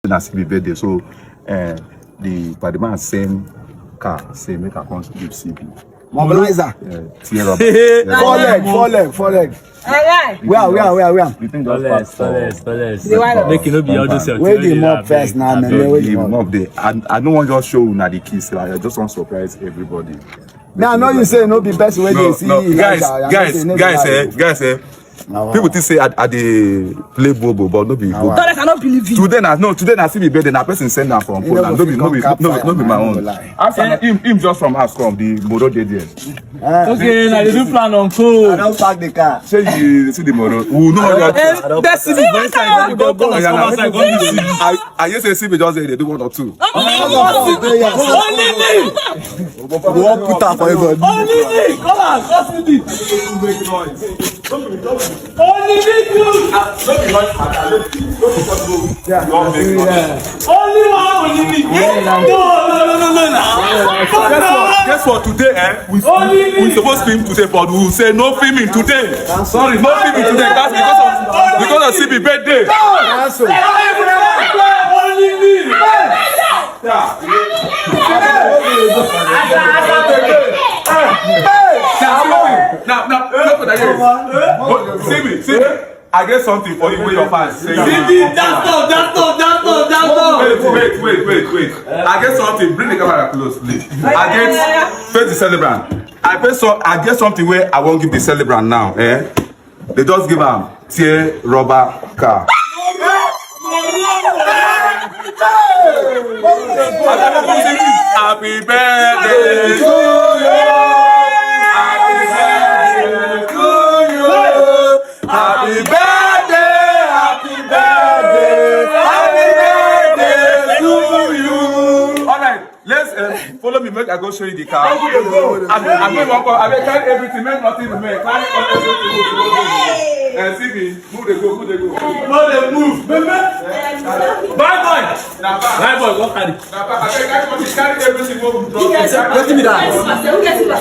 na Sibi birthday, so the man same car, say make a come give Sibi. Mobilizer. Tear up. Four leg. Where? You think just Make it no be all this. Where the mob first now, man? Where the mob? I don't want just show una the keys. I just want to surprise everybody. Now I know you say no be best way they see. Guys, people think say I dey play bobo, but no be bobo. I cannot believe you. Today na Sibi birthday. Na person send am from Poland. No be my own. After him just from house come. The motor dey there. Okay, now they do plan on code. I don't park the car. Say you see the motor. We know your. That's Sibi. I just say Sibi just they do one or two. Only me. We won't put up for everybody. Only me. Come on, Sibi. Only me. Only one. No. Guess what? Today, we supposed to film today, but we will say no filming today. Sorry, no filming today. That's because of Sibi birthday. Only me. Now, Sibi, I get something for you with your fans. Sibi, that's all. Wait. I get something. Bring the camera close, please. I get face the celebrant. I get something where I won't give the celebrant now. They just give am tear rubber car. Happy birthday to you. Happy birthday to you. All right, let's follow me. Make I go show you the car. I carry everything. Make nothing remain. Carry everything. And Sibi, move they go. No, they move. Bye boy, what carry? Carry everything. Let me down.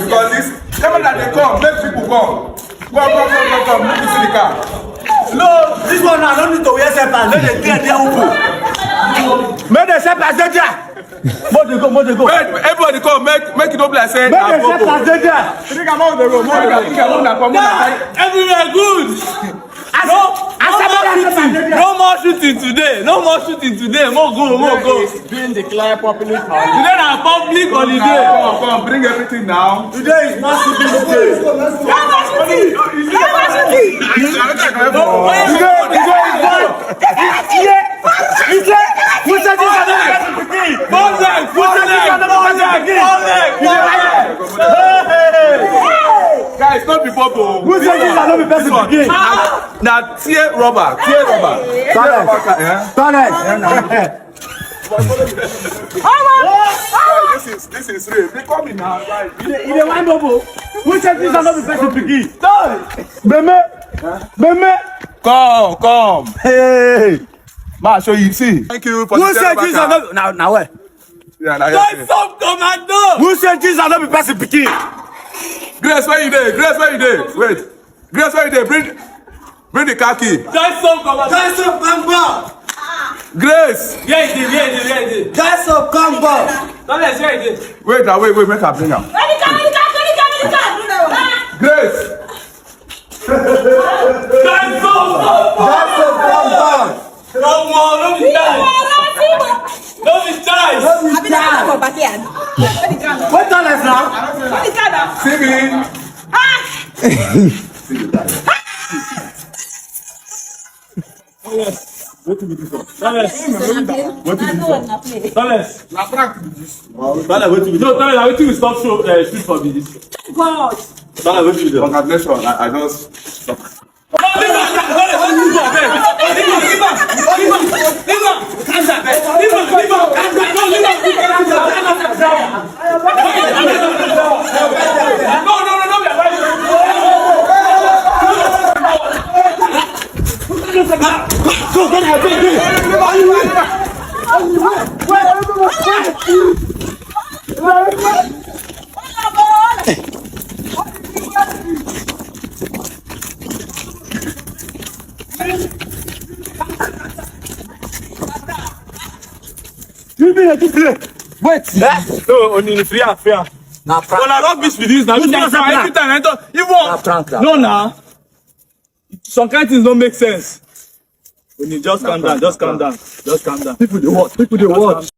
Because this, come that they come, let people come. Come, let me see the car. No, this one I don't need to wear separate. Let them get their ubu. Make the separate there. More they go. Everybody come, make it up like say. Make the separate there. Think I'm on the road. Everywhere good. No more shooting today. More go. Being declared public holiday. Today na public holiday. Come, bring everything now. Today is not Sibi day. Guys, not before go. Who said this cannot be person again? Now tear rubber. This is real. They come in now. You dey wine bobo. Who said this cannot be person again? Beme. Come. Hey. Ma, show you. See. Thank you for Who said this cannot now where? Yeah, now Don't stop commando. Who said this cannot be person again? Grace, where you there? Wait. Grace, where you there? Bring the car key. Don't stop commando. Grace. Yeah, it did. Guys of combo. Wait, Wait, make her bring her. Grace. Don't stop. No more, no be choice. What time is now? Sibi. What to be this one? Dollars. What to be this one? Dollars. Na prank be this. Dollar, what to be? No, Dollar, what to be? Stop shoot for me this. God. Dollar, what to be? Congratulations, I just. Wait. No, only free and free. Na When I rock this with this, now you guys are every time I don't even. No, nah. Some kind of things don't make sense. When you just calm down, just calm down, just calm down. People they watch.